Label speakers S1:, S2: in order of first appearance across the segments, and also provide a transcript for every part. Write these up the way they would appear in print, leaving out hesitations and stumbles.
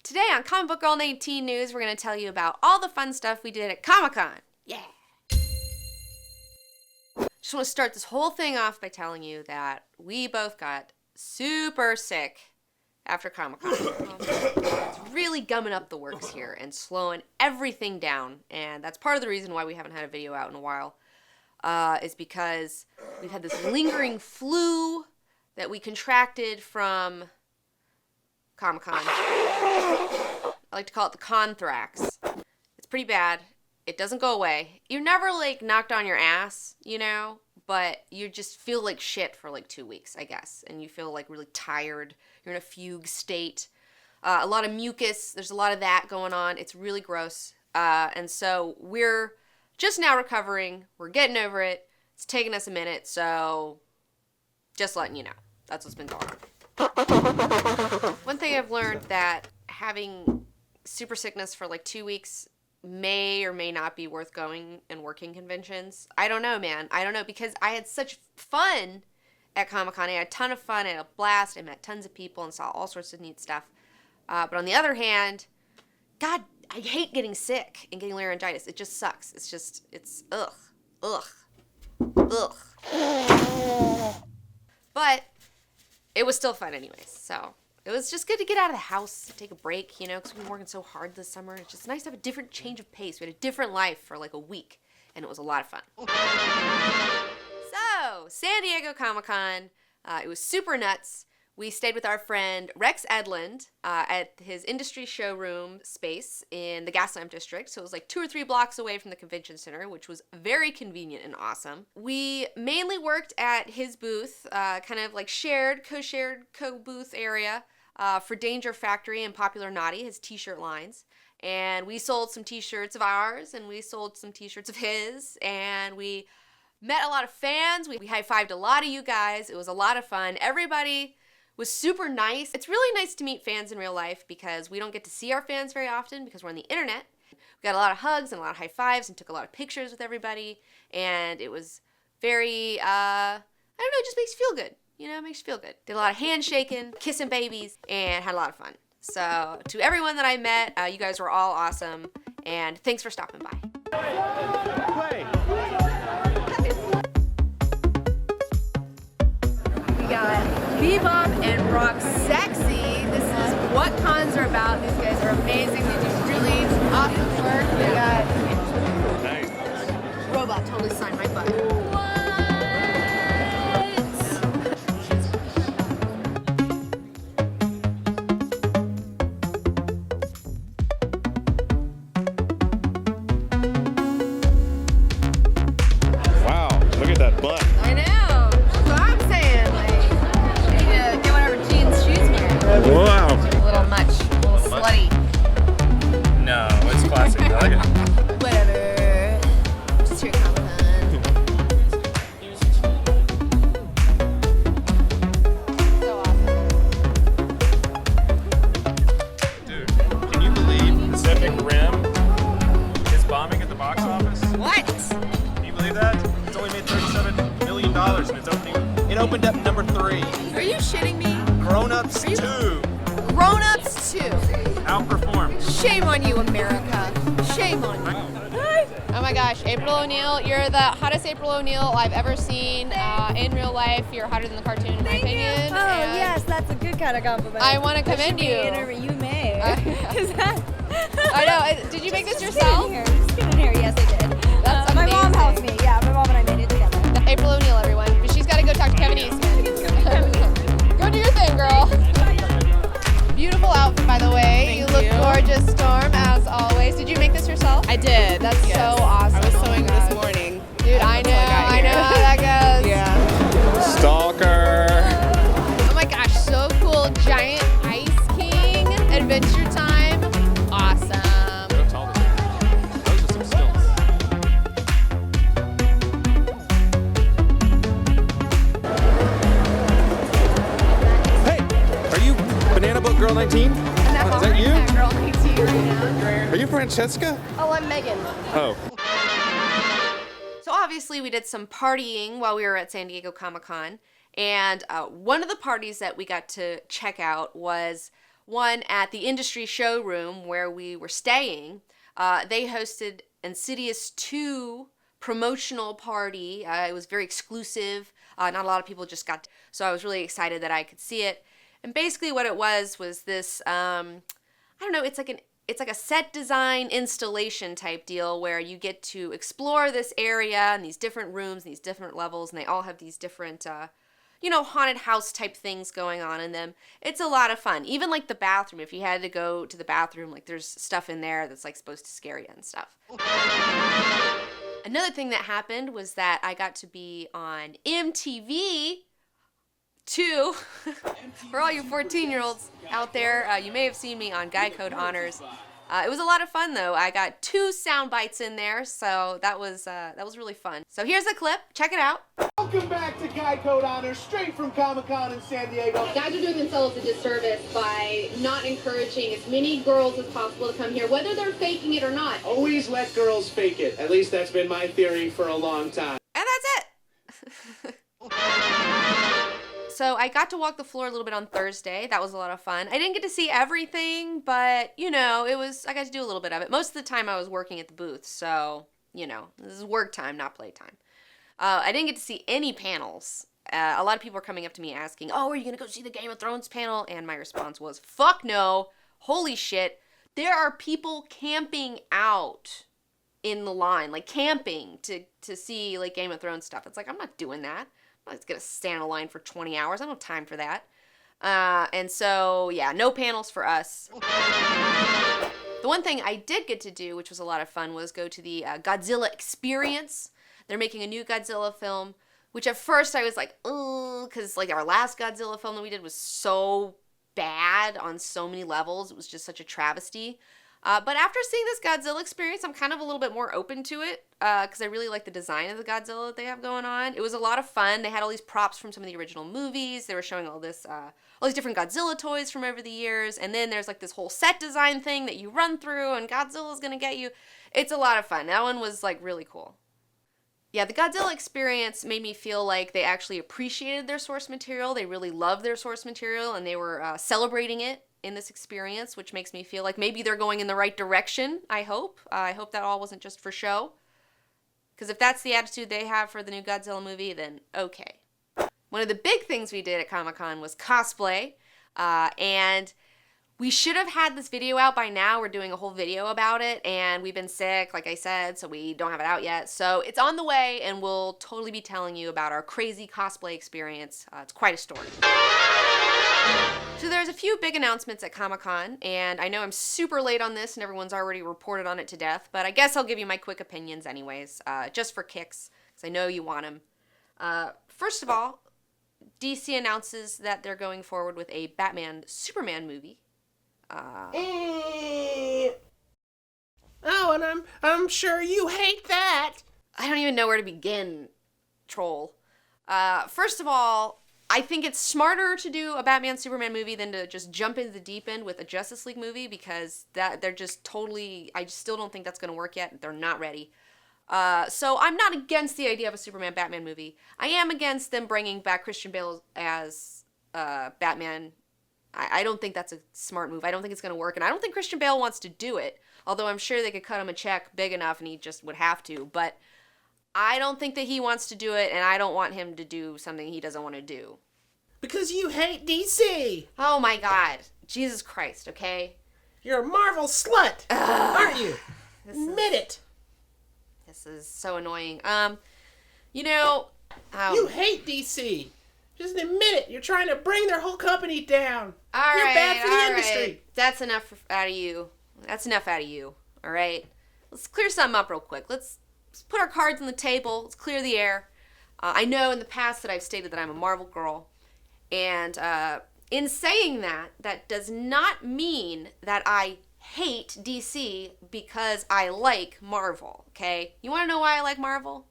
S1: Today on Comic Book Girl 19 News, we're going to tell you about all the fun stuff we did at Comic-Con. Yeah! Just want to start this whole thing off by telling you that we both got super sick after Comic-Con. It's really gumming up the works here and slowing everything down, and that's part of the reason why we haven't had a video out in a while, is because we've had this lingering flu that we contracted from Comic-Con. I like to call it the Conthrax. It's pretty bad. It doesn't go away. You're never, like, knocked on your ass, you know, but you just feel like shit for, like, 2 weeks, I guess, and you feel, like, really tired. You're in a fugue state. A lot of mucus. There's a lot of that going on. It's really gross. And so we're just now recovering. We're getting over it. It's taken us a minute, so just letting you know. That's what's been going on. One thing I've learned that having super sickness for like 2 weeks may or may not be worth going and working conventions. I don't know, man. I don't know, because I had such fun at Comic-Con. I had a ton of fun. I had a blast. I met tons of people and saw all sorts of neat stuff. But on the other hand, God, I hate getting sick and getting laryngitis. It just sucks. It's ugh. But it was still fun anyways, so it was just good to get out of the house, take a break, you know, because we've been working so hard this summer. It's just nice to have a different change of pace. We had a different life for like a week, and it was a lot of fun. So, San Diego Comic-Con, it was super nuts. We stayed with our friend Rex Edlund at his industry showroom space in the Gaslamp District. So it was like 2 or 3 blocks away from the convention center, which was very convenient and awesome. We mainly worked at his booth, kind of like co-shared co-booth area for Danger Factory and Popular Naughty, his t-shirt lines. And we sold some t-shirts of ours, and we sold some t-shirts of his, and we met a lot of fans. We high-fived a lot of you guys. It was a lot of fun. Everybody was super nice. It's really nice to meet fans in real life because we don't get to see our fans very often because we're on the internet. We got a lot of hugs and a lot of high fives and took a lot of pictures with everybody, and it was very, I don't know, it just makes you feel good. You know, it makes you feel good. Did a lot of handshaking, kissing babies, and had a lot of fun. So to everyone that I met, you guys were all awesome, and thanks for stopping by. We got Bebop and Rock Sexy. This is what cons are about. These guys are amazing. They do really awesome work. We got nice. Robot totally signed my butt.
S2: Wow, look at that butt.
S1: I know. That's what I'm saying. Like, you need to get whatever jeans she's wearing.
S2: Wow.
S1: A little much. A little slutty.
S2: No, it's classic. I like it.
S1: Whatever. Just here Comic-Con. So awesome.
S2: Dude, can you believe Pacific Rim is bombing at the box office?
S1: What?
S2: Can you believe that? It's only made $37 million in its opening. It opened up number 3.
S1: Are you shitting me?
S2: Grown Ups 2
S1: Grown-ups too.
S2: outperformed.
S1: Shame on you, America. Shame on you.
S3: Oh my gosh, April O'Neil, you're the hottest April O'Neil I've ever seen in real life. You're hotter than the cartoon, in my opinion.
S4: Oh, yes, that's a good kind of compliment.
S3: I want to
S4: That
S3: commend
S4: should be
S3: you.
S4: You may. Is that?
S3: I know. Did you make this yourself?
S4: Just get in here. Yes, I did.
S3: That's
S4: my mom
S3: amazing.
S4: helped me. Yeah, my mom and I made it together.
S3: April O'Neil, everyone. But she's got to go talk to Kevin Eastman. Go do your thing, girl. Beautiful outfit, by the way. You look gorgeous, Storm, as always. Did you make this yourself?
S5: I did.
S3: That's so awesome.
S5: I was
S3: Oh my
S5: sewing
S3: God.
S5: this morning.
S3: Dude, I know how that goes.
S5: Yeah.
S2: Stalker.
S3: Oh my gosh, so cool. Giant Ice King. Adventure Time. Awesome.
S2: Look how tall this is. Those are some stilts. Hey, are you Banana Boat Girl 19? Is that you?
S3: Girl 19 right now.
S2: Are you Francesca?
S3: Oh, I'm Megan.
S2: Oh.
S1: So obviously we did some partying while we were at San Diego Comic-Con, and one of the parties that we got to check out was one at the industry showroom where we were staying. They hosted Insidious 2 promotional party. It was very exclusive. Not a lot of people just got, so I was really excited that I could see it. And basically what it was this, I don't know, it's like a set design installation type deal where you get to explore this area and these different rooms and these different levels, and they all have these different, haunted house type things going on in them. It's a lot of fun. Even like the bathroom, if you had to go to the bathroom, like there's stuff in there that's like supposed to scare you and stuff. Another thing that happened was that I got to be on MTV 2. For all you 14-year-olds out there, you may have seen me on Guy Code Honors. It was a lot of fun though. I got 2 sound bites in there, so that was really fun. So here's the clip. Check it out.
S5: Welcome back to Guy Code Honors, straight from Comic-Con in San Diego.
S6: Guys are doing themselves a disservice by not encouraging as many girls as possible to come here, whether they're faking it or not.
S5: Always let girls fake it. At least that's been my theory for a long time.
S1: And that's it. So I got to walk the floor a little bit on Thursday. That was a lot of fun. I didn't get to see everything, but, I got to do a little bit of it. Most of the time I was working at the booth, so, this is work time, not play time. I didn't get to see any panels. A lot of people are coming up to me asking, oh, are you going to go see the Game of Thrones panel? And my response was, fuck no. Holy shit. There are people camping out in the line, like camping to see like Game of Thrones stuff. It's like, I'm not doing that. I'm not going to stand in a line for 20 hours. I don't have time for that. And so, yeah, no panels for us. The one thing I did get to do, which was a lot of fun, was go to the Godzilla Experience. They're making a new Godzilla film, which at first I was like, oh, because like our last Godzilla film that we did was so bad on so many levels. It was just such a travesty. But after seeing this Godzilla Experience, I'm kind of a little bit more open to it because I really like the design of the Godzilla that they have going on. It was a lot of fun. They had all these props from some of the original movies. They were showing all these different Godzilla toys from over the years. And then there's like this whole set design thing that you run through and Godzilla's going to get you. It's a lot of fun. That one was like really cool. Yeah, the Godzilla Experience made me feel like they actually appreciated their source material. They really loved their source material and they were celebrating it in this experience, which makes me feel like maybe they're going in the right direction, I hope. I hope that all wasn't just for show. Because if that's the attitude they have for the new Godzilla movie, then okay. One of the big things we did at Comic-Con was cosplay. And we should have had this video out by now. We're doing a whole video about it. And we've been sick, like I said, so we don't have it out yet. So it's on the way, and we'll totally be telling you about our crazy cosplay experience. It's quite a story. So there's a few big announcements at Comic-Con, and I know I'm super late on this and everyone's already reported on it to death, but I guess I'll give you my quick opinions anyways, just for kicks, because I know you want them. First of all, DC announces that they're going forward with a Batman-Superman movie.
S7: Oh, and I'm sure you hate that.
S1: I don't even know where to begin, troll. First of all, I think it's smarter to do a Batman-Superman movie than to just jump into the deep end with a Justice League movie because they're just totally, I still don't think that's going to work yet. They're not ready. So I'm not against the idea of a Superman-Batman movie. I am against them bringing back Christian Bale as Batman. I don't think that's a smart move. I don't think it's going to work, and I don't think Christian Bale wants to do it, although I'm sure they could cut him a check big enough and he just would have to, but I don't think that he wants to do it, and I don't want him to do something he doesn't want to do.
S7: Because you hate DC.
S1: Oh my God. Jesus Christ, okay?
S7: You're a Marvel slut, aren't you? Admit it.
S1: This is so annoying.
S7: You hate DC. Just admit it. You're trying to bring their whole company down. You're bad for the industry.
S1: Right. That's enough out of you. All right? Let's clear something up real quick. Let's put our cards on the table. Let's clear the air. I know in the past that I've stated that I'm a Marvel girl. And in saying that, that does not mean that I hate DC because I like Marvel, okay? You want to know why I like Marvel?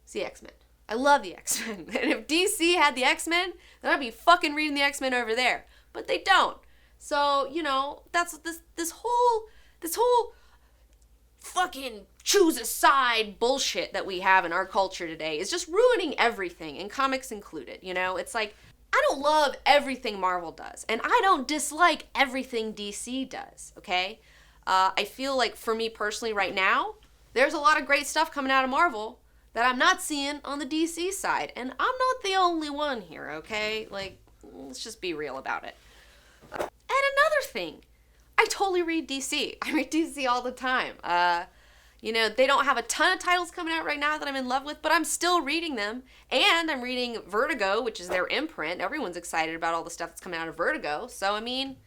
S1: It's the X-Men. I love the X-Men. And if DC had the X-Men, then I'd be fucking reading the X-Men over there. But they don't. So, that's this whole fucking choose a side bullshit that we have in our culture today is just ruining everything, and comics included. It's like I don't love everything Marvel does, and I don't dislike everything DC does, okay? I feel like for me personally right now, there's a lot of great stuff coming out of Marvel that I'm not seeing on the DC side, and I'm not the only one here, okay? Like, let's just be real about it. And another thing, I totally read DC. I read DC all the time. You know, they don't have a ton of titles coming out right now that I'm in love with, but I'm still reading them. And I'm reading Vertigo, which is their imprint. Everyone's excited about all the stuff that's coming out of Vertigo. So, I mean,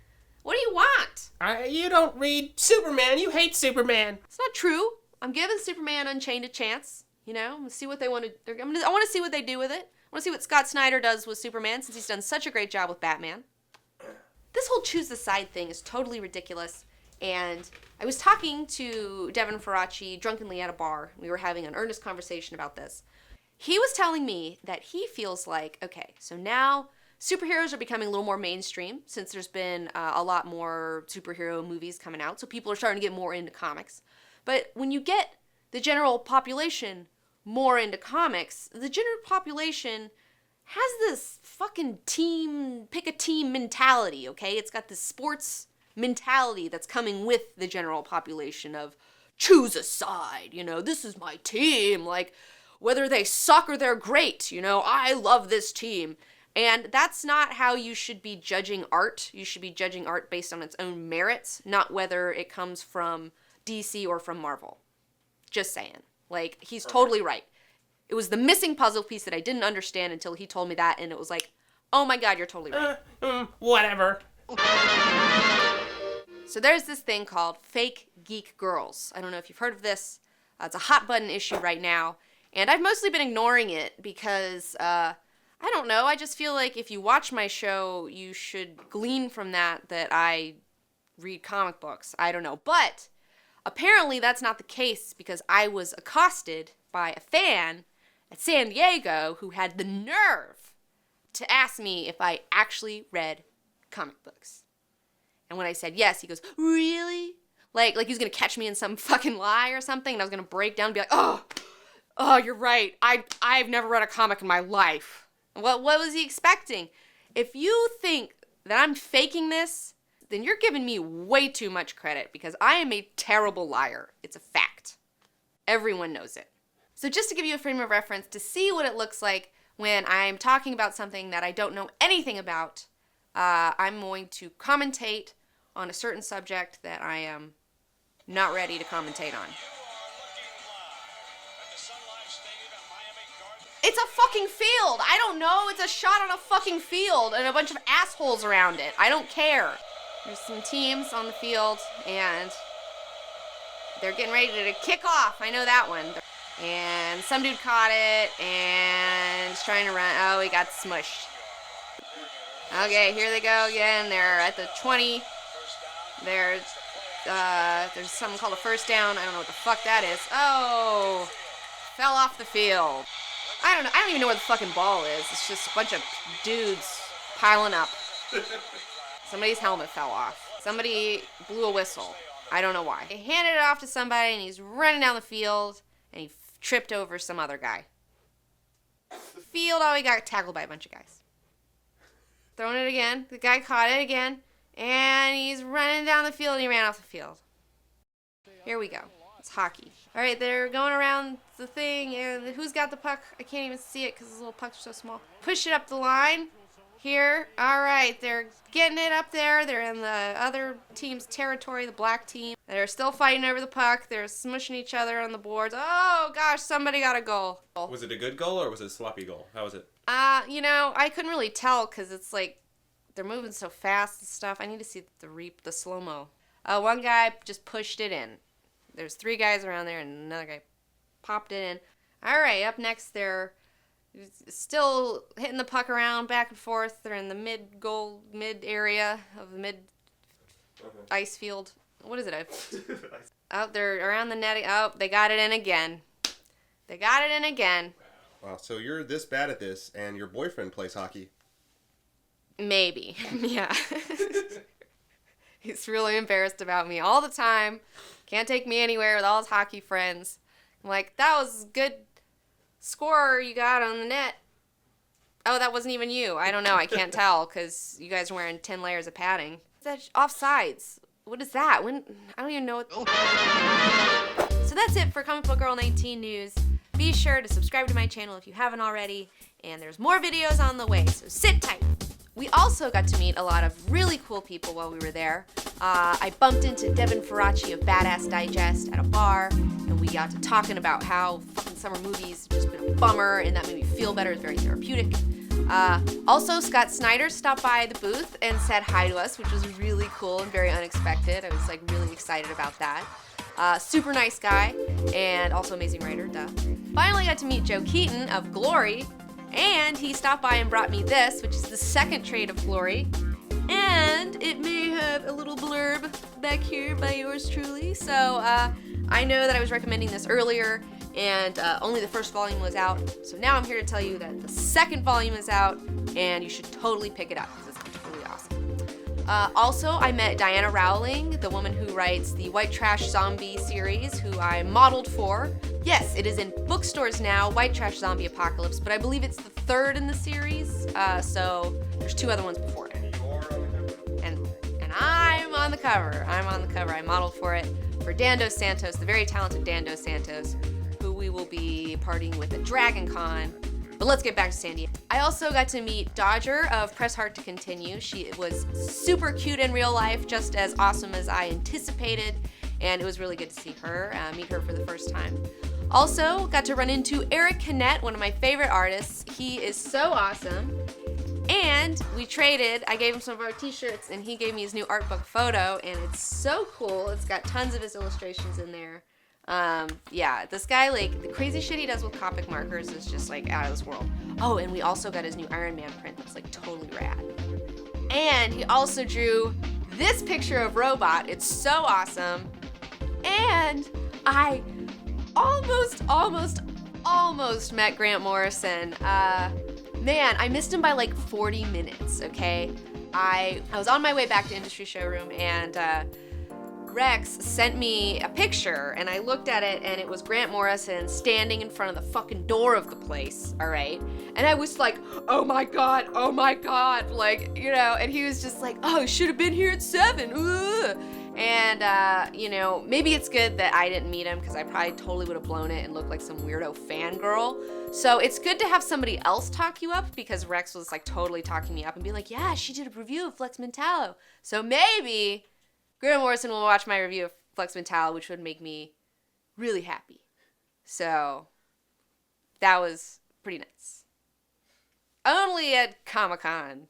S1: what do you want?
S7: You don't read Superman. You hate Superman.
S1: It's not true. I'm giving Superman Unchained a chance. You know, I'm gonna see what they want to. I want to see what they do with it. I want to see what Scott Snyder does with Superman, since he's done such a great job with Batman. This whole choose the side thing is totally ridiculous. And I was talking to Devin Faraci drunkenly at a bar. We were having an earnest conversation about this. He was telling me that he feels like, okay, so now superheroes are becoming a little more mainstream since there's been a lot more superhero movies coming out. So people are starting to get more into comics. But when you get the general population more into comics, the general population has this fucking pick a team mentality, okay? It's got this sports mentality that's coming with the general population of choose a side, you know, this is my team, like whether they suck or they're great, you know, I love this team. And that's not how you should be judging art. You should be judging art based on its own merits, not whether it comes from DC or from Marvel. Just saying. Like, he's totally right. It was the missing puzzle piece that I didn't understand until he told me that, and it was like, oh my god, you're totally right.
S7: Whatever.
S1: So there's this thing called fake geek girls. I don't know if you've heard of this. It's a hot button issue right now, and I've mostly been ignoring it because, I don't know, I just feel like if you watch my show, you should glean from that I read comic books. I don't know, but apparently that's not the case because I was accosted by a fan at San Diego who had the nerve to ask me if I actually read comic books. And when I said yes, he goes, really? Like he was going to catch me in some fucking lie or something, and I was going to break down and be like, oh, you're right. I've never read a comic in my life. What was he expecting? If you think that I'm faking this, then you're giving me way too much credit because I am a terrible liar. It's a fact. Everyone knows it. So just to give you a frame of reference to see what it looks like when I'm talking about something that I don't know anything about, I'm going to commentate on a certain subject that I am not ready to commentate on. It's a fucking field. I don't know. It's a shot on a fucking field and a bunch of assholes around it. I don't care. There's some teams on the field and they're getting ready to kick off. I know that one. And some dude caught it and is trying to run. Oh, he got smushed. Okay, here they go again. They're at the 20. There's something called a first down. I don't know what the fuck that is. Oh, fell off the field. I don't even know where the fucking ball is. It's just a bunch of dudes piling up. Somebody's helmet fell off. Somebody blew a whistle. I don't know why. They handed it off to somebody and he's running down the field and he tripped over some other guy. Field, he got tackled by a bunch of guys. Throwing it again. The guy caught it again. And he's running down the field and he ran off the field. Here we go. It's hockey. All right, they're going around the thing, and who's got the puck? I can't even see it because the little pucks are so small. Push it up the line. Here. All right, they're getting it up there. They're in the other team's territory, the black team. They're still fighting over the puck. They're smushing each other on the boards. Oh, gosh, somebody got a goal.
S8: Was it a good goal or was it a sloppy goal? How was it?
S1: You know, I couldn't really tell because it's like they're moving so fast and stuff. I need to see the slow-mo. One guy just pushed it in. There's 3 guys around there, and another guy popped it in. All right, up next, they're still hitting the puck around back and forth. They're in the mid area of the ice field. What is it? Oh, they're around the net. Oh, they got it in again. They got it in again.
S8: Wow, so you're this bad at this, and your boyfriend plays hockey.
S1: Maybe, yeah. He's really embarrassed about me all the time. Can't take me anywhere with all his hockey friends. I'm like, that was a good score you got on the net. Oh, that wasn't even you. I don't know. I can't tell because you guys are wearing 10 layers of padding. That's offsides. What is that? I don't even know what... So that's it for Comic Book Girl 19 news. Be sure to subscribe to my channel if you haven't already, and there's more videos on the way, so sit tight. We also got to meet a lot of really cool people while we were there. I bumped into Devin Faraci of Badass Digest at a bar, and we got to talking about how fucking summer movies have just been a bummer, and that made me feel better. It's very therapeutic. Also, Scott Snyder stopped by the booth and said hi to us, which was really cool and very unexpected. I was like really excited about that. Super nice guy, and also amazing writer, duh. Finally got to meet Joe Keaton of Glory, and he stopped by and brought me this, which is the second trade of Glory. And it may have a little blurb back here by yours truly. So I know that I was recommending this earlier, and only the first volume was out. So now I'm here to tell you that the second volume is out, and you should totally pick it up because it's totally awesome. Also, I met Diana Rowling, the woman who writes the White Trash Zombie series, who I modeled for. Yes, it is in bookstores now, White Trash Zombie Apocalypse, but I believe it's the third in the series, so there's 2 other ones before it. And I'm on the cover. I modeled for it for Dan Dos Santos, the very talented Dan Dos Santos, who we will be partying with at Dragon Con. But let's get back to San Diego. I also got to meet Dodger of Press Hard to Continue. She was super cute in real life, just as awesome as I anticipated, and it was really good to see her, meet her for the first time. Also, got to run into Eric Kinnett, one of my favorite artists. He is so awesome. And we traded. I gave him some of our t-shirts, and he gave me his new art book photo, and it's so cool. It's got tons of his illustrations in there. Yeah, this guy, like, the crazy shit he does with Copic markers is just, like, out of this world. Oh, and we also got his new Iron Man print that's, like, totally rad. And he also drew this picture of Robot. It's so awesome. And I almost met Grant Morrison. Man, I missed him by like 40 minutes, okay? I was on my way back to Industry Showroom, and Rex sent me a picture, and I looked at it, and it was Grant Morrison standing in front of the fucking door of the place, all right? And I was like, oh my god, like, you know, and he was just like, oh, I should have been here at 7, ugh. And, you know, maybe it's good that I didn't meet him because I probably totally would have blown it and looked like some weirdo fangirl. So it's good to have somebody else talk you up, because Rex was like totally talking me up and be like, yeah, she did a review of Flex Mentallo. So maybe Grant Morrison will watch my review of Flex Mentallo, which would make me really happy. So that was pretty nice. Only at Comic-Con.